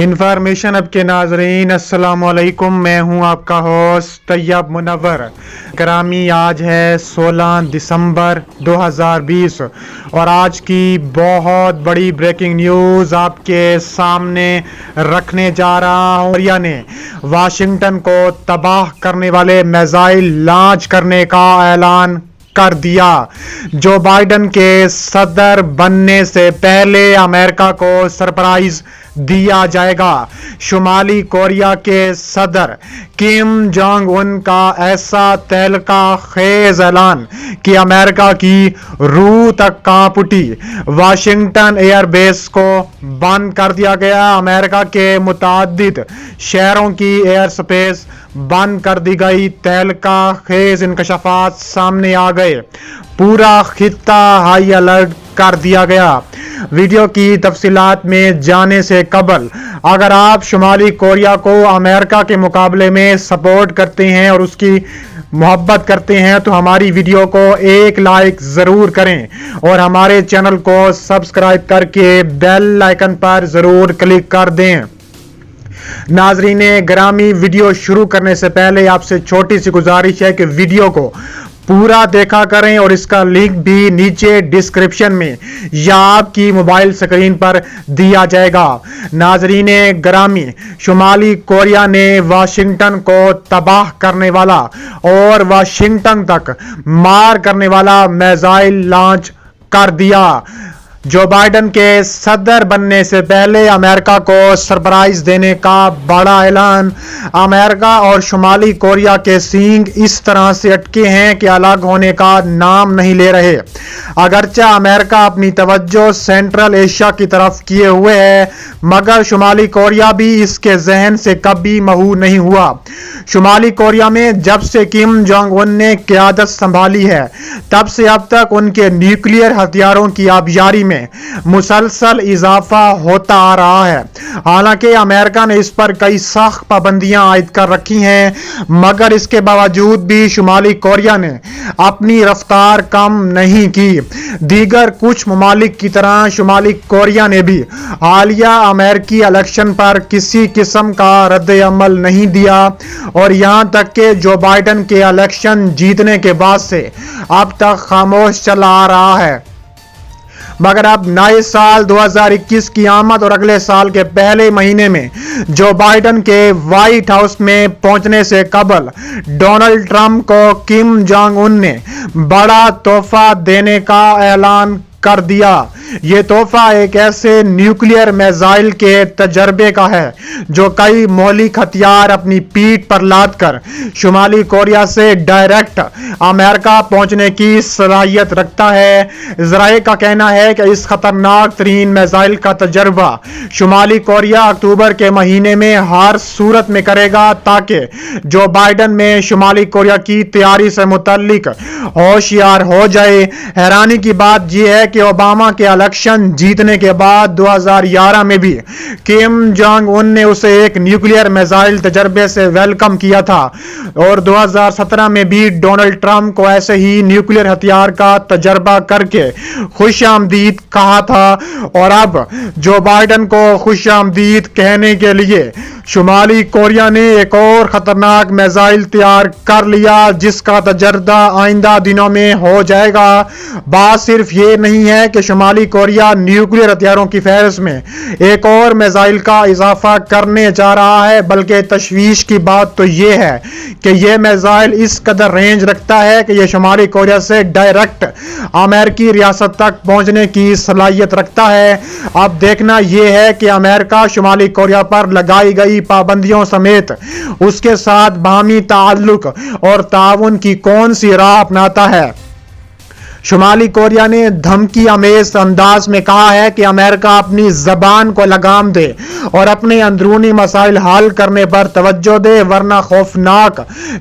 Information اب کے ناظرین السلام علیکم، میں ہوں آپ کا ہوسٹ طیب منور۔ گرامی، آج ہے 16 دسمبر 2020 اور آج کی بہت بڑی بریکنگ نیوز آپ کے سامنے رکھنے جا رہا ہوں۔ کوریا نے واشنگٹن کو تباہ کرنے والے میزائل لانچ کرنے کا اعلان کر دیا۔ جو بائیڈن کے صدر بننے سے پہلے امریکہ کو سرپرائز دیا جائے گا۔ شمالی کوریا کے صدر کم جونگ ان کا ایسا تہلکہ خیز اعلان کہ امریکہ کی روح تک کانپ اٹھی۔ واشنگٹن ایئر بیس کو بند کر دیا گیا۔ امریکہ کے متعدد شہروں کی ایئر سپیس بند کر دی گئی۔ تہلکہ خیز انکشافات سامنے آ گئے۔ پورا خطہ ہائی الرٹ کر دیا گیا۔ ویڈیو کی تفصیلات میں جانے سے قبل اگر آپ شمالی کوریا کو امریکہ کے مقابلے میں سپورٹ کرتے ہیں اور اس کی محبت کرتے ہیں تو ہماری ویڈیو کو ایک لائک ضرور کریں اور ہمارے چینل کو سبسکرائب کر کے بیل آئیکن پر ضرور کلک کر دیں۔ ناظرین گرامی، ویڈیو شروع کرنے سے پہلے آپ سے چھوٹی سی گزارش ہے کہ ویڈیو کو پورا دیکھا کریں اور اس کا لنک بھی نیچے ڈسکرپشن میں یا آپ کی موبائل سکرین پر دیا جائے گا۔ ناظرین گرامی، شمالی کوریا نے واشنگٹن کو تباہ کرنے والا اور واشنگٹن تک مار کرنے والا میزائل لانچ کر دیا۔ جو بائیڈن کے صدر بننے سے پہلے امریکہ کو سرپرائز دینے کا بڑا اعلان۔ امریکہ اور شمالی کوریا کے سینگ اس طرح سے اٹکے ہیں کہ الگ ہونے کا نام نہیں لے رہے۔ اگرچہ امریکہ اپنی توجہ سینٹرل ایشیا کی طرف کیے ہوئے ہے، مگر شمالی کوریا بھی اس کے ذہن سے کبھی محو نہیں ہوا۔ شمالی کوریا میں جب سے کم جونگ ان نے قیادت سنبھالی ہے تب سے اب تک ان کے نیوکلیئر ہتھیاروں کی آبیاری میں مسلسل اضافہ ہوتا آ رہا ہے۔ حالانکہ امریکہ نے اس پر کئی سخت پابندیاں عائد کر رکھی ہیں، مگر اس کے باوجود بھی شمالی کوریا نے اپنی رفتار کم نہیں کی۔ دیگر کچھ ممالک کی طرح شمالی کوریا نے بھی حالیہ امریکی الیکشن پر کسی قسم کا رد عمل نہیں دیا اور یہاں تک کہ جو بائیڈن کے الیکشن جیتنے کے بعد سے اب تک خاموش چلا آ رہا ہے۔ مگر اب نئے سال 2021 کی آمد اور اگلے سال کے پہلے مہینے میں جو بائیڈن کے وائٹ ہاؤس میں پہنچنے سے قبل ڈونلڈ ٹرمپ کو کم جونگ ان نے بڑا تحفہ دینے کا اعلان کر دیا۔ یہ تحفہ ایک ایسے نیوکلیئر میزائل کے تجربے کا ہے جو کئی مہلک ہتھیار اپنی پیٹھ پر لاد کر شمالی کوریا سے ڈائریکٹ امریکہ پہنچنے کی صلاحیت رکھتا ہے۔ ذرائع کا کہنا ہے کہ اس خطرناک ترین میزائل کا تجربہ شمالی کوریا اکتوبر کے مہینے میں ہر صورت میں کرے گا تاکہ جو بائیڈن میں شمالی کوریا کی تیاری سے متعلق ہوشیار ہو جائے۔ حیرانی کی بات یہ ہے کہ اوباما کے الیکشن جیتنے کے بعد 2011 میں بھی کم جونگ ان نے اسے ایک نیوکلیئر میزائل تجربے سے ویلکم کیا تھا اور 2017 میں بھی ڈونلڈ ٹرمپ کو ایسے ہی نیوکلیئر ہتھیار کا تجربہ کر کے خوش آمدید کہا تھا، اور اب جو بائیڈن کو خوش آمدید کہنے کے لیے شمالی کوریا نے ایک اور خطرناک میزائل تیار کر لیا جس کا تجربہ آئندہ دنوں میں ہو جائے گا۔ بات صرف یہ نہیں ہے کہ شمالی کوریا نیوکلیئر ہتھیاروں کی فہرست میں ایک اور میزائل کا اضافہ کرنے جا رہا ہے، بلکہ تشویش کی بات تو یہ ہے کہ یہ میزائل اس قدر رینج رکھتا ہے کہ یہ شمالی کوریا سے ڈائریکٹ امریکی ریاست تک پہنچنے کی صلاحیت رکھتا ہے۔ اب دیکھنا یہ ہے کہ امریکہ شمالی کوریا پر لگائی گئی پابندیوں سمیت اس کے ساتھ باہمی تعلق اور تعاون کی کون سی راہ اپناتا ہے۔ شمالی کوریا نے دھمکی آمیز انداز میں کہا ہے کہ امریکہ اپنی زبان کو لگام دے اور اپنے اندرونی مسائل حل کرنے پر توجہ دے، ورنہ خوفناک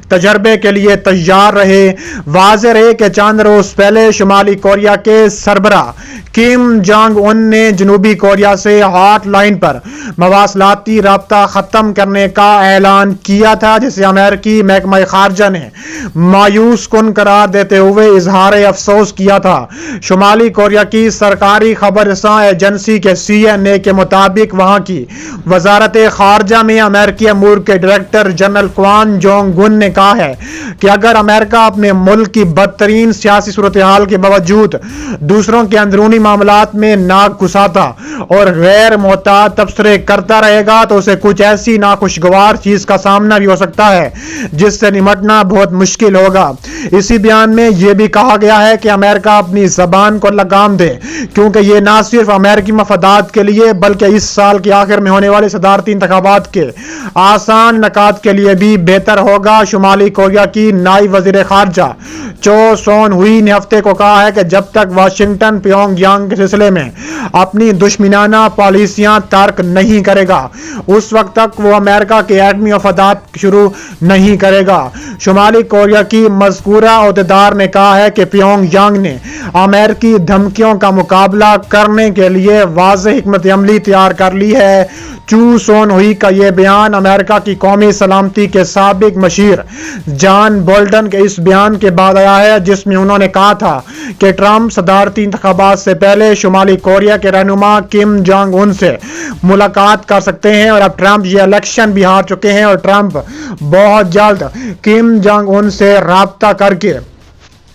تجربے کے لیے تیار رہے۔ واضح رہے کہ چند روز پہلے شمالی کوریا کے سربراہ کم جونگ ان نے جنوبی کوریا سے ہاٹ لائن پر مواصلاتی رابطہ ختم کرنے کا اعلان کیا تھا، جسے امریکی محکمہ خارجہ نے مایوس کن قرار دیتے ہوئے اظہار افسوس محفوظ کیا تھا۔ شمالی کوریا کی سرکاری خبر رساں ایجنسی کے CNA کے مطابق وہاں کی وزارت خارجہ میں امریکی امور کے ڈائریکٹر جنرل کوان جونگ ان نے کہا ہے کہ اگر امریکہ اپنے ملک کی بدترین سیاسی صورتحال کے باوجود دوسروں کے اندرونی معاملات میں ناک گھساتا اور غیر محتاط تبصرے کرتا رہے گا تو اسے کچھ ایسی ناخوشگوار چیز کا سامنا بھی ہو سکتا ہے جس سے نمٹنا بہت مشکل ہوگا۔ اسی بیان میں یہ بھی کہا گیا ہے کہ امریکہ اپنی زبان کو لگام دے کیونکہ یہ نہ صرف امریکی مفادات کے لیے بلکہ اس سال کے آخر میں ہونے والے صدارتی انتخابات کے آسان انعقاد کے لیے بھی بہتر ہوگا۔ شمالی کوریا کی نائب وزیر خارجہ چو سون ہوئی نے ہفتے کو کہا ہے کہ جب تک واشنگٹن پیونگ یانگ کے سلسلے میں اپنی دشمنانہ پالیسیاں ترک نہیں کرے گا اس وقت تک وہ امریکہ کے ایٹمی مفادات شروع نہیں کرے گا۔ شمالی کوریا کی مذکورہ عہدیدار نے کہا ہے کہ پیونگ یانگ نے امریکی دھمکیوں کا مقابلہ کرنے کے لیے واضح حکمت عملی تیار کر لی ہے۔ چو سون ہوئی کا یہ بیان امریکہ کی قومی سلامتی کے سابق مشیر جان بولٹن کے اس بیان کے بعد آیا ہے جس میں انہوں نے کہا تھا کہ ٹرمپ صدارتی انتخابات سے پہلے شمالی کوریا کے رہنما کم جونگ ان سے ملاقات کر سکتے ہیں اور اب ٹرمپ یہ الیکشن بھی ہار چکے ہیں اور ٹرمپ بہت جلد کم جونگ ان سے رابطہ کر کے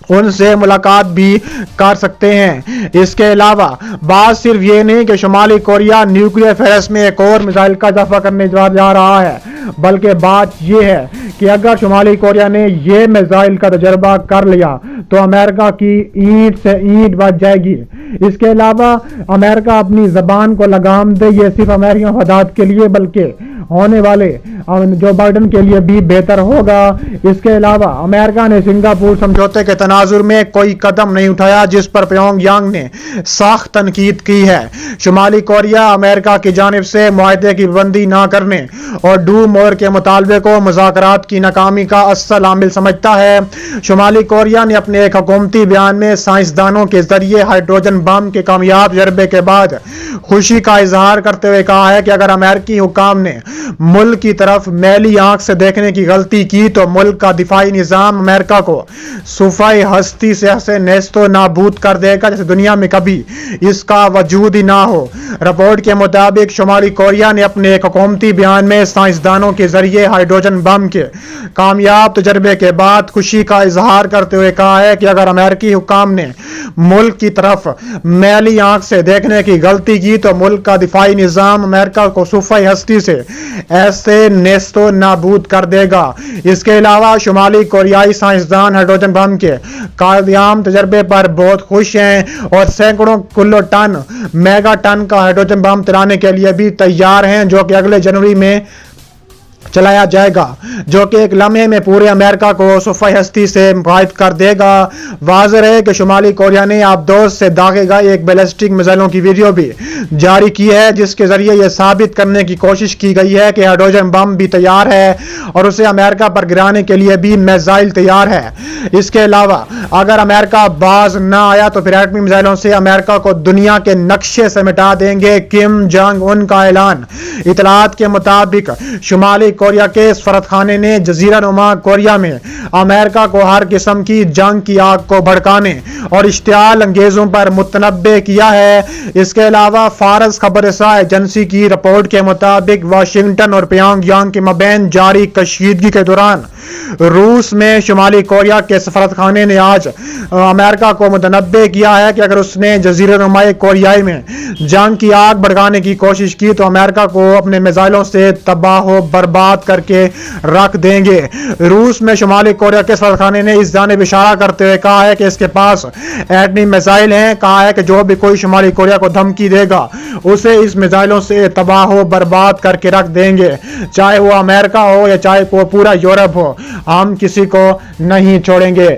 ان سے ملاقات بھی کر سکتے ہیں۔ اس کے علاوہ بات صرف یہ نہیں کہ شمالی کوریا نیوکلیئر فہرست میں ایک اور میزائل کا اضافہ کرنے جا رہا ہے بلکہ بات یہ ہے کہ اگر شمالی کوریا نے یہ میزائل کا تجربہ کر لیا تو امریکہ کی اینٹ سے اینٹ بچ جائے گی۔ اس کے علاوہ امریکہ اپنی زبان کو لگام دے، یہ صرف امریکی مفادات کے لیے بلکہ ہونے والے جو بائیڈن کے لیے بھی بہتر ہوگا۔ اس کے علاوہ امریکہ نے سنگاپور سمجھوتے کے تناظر میں کوئی قدم نہیں اٹھایا جس پر پیونگ یانگ نے سخت تنقید کی ہے۔ شمالی کوریا امریکہ کی جانب سے معاہدے کی پابندی نہ کرنے اور ڈو مور کے مطالبے کو مذاکرات کی ناکامی کا اصل عامل سمجھتا ہے۔ شمالی کوریا نے اپنے ایک حکومتی بیان میں سائنسدانوں کے ذریعے ہائیڈروجن بم کے کامیاب تجربے کے بعد خوشی کا اظہار کرتے ہوئے کہا ہے کہ اگر امریکی حکام نے ملک کی طرف میلی آنکھ سے دیکھنے کی غلطی کی تو ملک کا دفاعی نظام امریکہ کو صفحۂ ہستی سے نیست و نابود کر دے گا جیسے دنیا میں کبھی اس کا وجود ہی نہ ہو۔ رپورٹ کے مطابق شمالی کوریا نے اپنے ایک حکومتی بیان میں سائنسدانوں کے ذریعے ہائیڈروجن بم کے کامیاب تجربے کے بعد خوشی کا اظہار کرتے ہوئے کہا ہے کہ اگر امریکی حکام نے ملک کی طرف میلی آنکھ سے دیکھنے کی غلطی کی تو ملک کا دفاعی نظام امریکہ کو صفحۂ ہستی سے ایسے نیست و نابود کر دے گا۔ اس کے علاوہ شمالی کوریائی سائنسدان ہائیڈروجن بم کے کامیاب تجربے پر بہت خوش ہیں اور سینکڑوں کلو ٹن میگا ٹن کا ہائیڈروجن بم چلانے کے لیے بھی تیار ہیں جو کہ اگلے جنوری میں چلایا جائے گا جو کہ ایک لمحے میں پورے امریکہ کو صفحۂ ہستی سے مبعد کر دے گا۔ واضح ہے کہ شمالی کوریا نے آبدوز سے داغے گئے ایک بیلسٹک میزائلوں کی ویڈیو بھی جاری کی ہے جس کے ذریعے یہ ثابت کرنے کی کوشش کی گئی ہے کہ ہائیڈروجن بم بھی تیار ہے اور اسے امریکہ پر گرانے کے لیے بھی میزائل تیار ہے۔ اس کے علاوہ اگر امریکہ باز نہ آیا تو پھر ایٹمی میزائلوں سے امریکہ کو دنیا کے نقشے سے مٹا دیں گے، کم جونگ ان کا اعلان۔ اطلاعات کے مطابق شمالی کوریا کے سفارت خانے نے جزیرہ نما کوریا میں امریکہ کو ہر قسم کی جنگ کی آگ کو بھڑکانے اور اشتعال انگیزوں پر متنبع کیا ہے۔ اس کے علاوہ فارس خبر رساں ایجنسی کی رپورٹ کے مطابق واشنگٹن اور پیونگ یانگ کے مابین جاری کشیدگی کے دوران روس میں شمالی کوریا کے سفارت خانے نے آج امریکہ کو متنبع کیا ہے کہ اگر اس نے جزیرہ نمائے کوریائی میں جنگ کی آگ بھڑکانے کی کوشش کی تو امریکہ کو اپنے میزائلوں سے تباہ و برباد کر کے رکھ دیں گے۔ روس میں شمالی کوریا کے سفارت خانے نے اس جانب اشارہ کرتے ہوئے کہا ہے کہ اس کے پاس ایٹمی میزائل ہیں، کہا ہے کہ جو بھی کوئی شمالی کوریا کو دھمکی دے گا اسے اس میزائلوں سے تباہ و برباد کر کے رکھ دیں گے، چاہے وہ امریکہ ہو یا چاہے وہ پورا یورپ ہو، ہم کسی کو نہیں چھوڑیں گے۔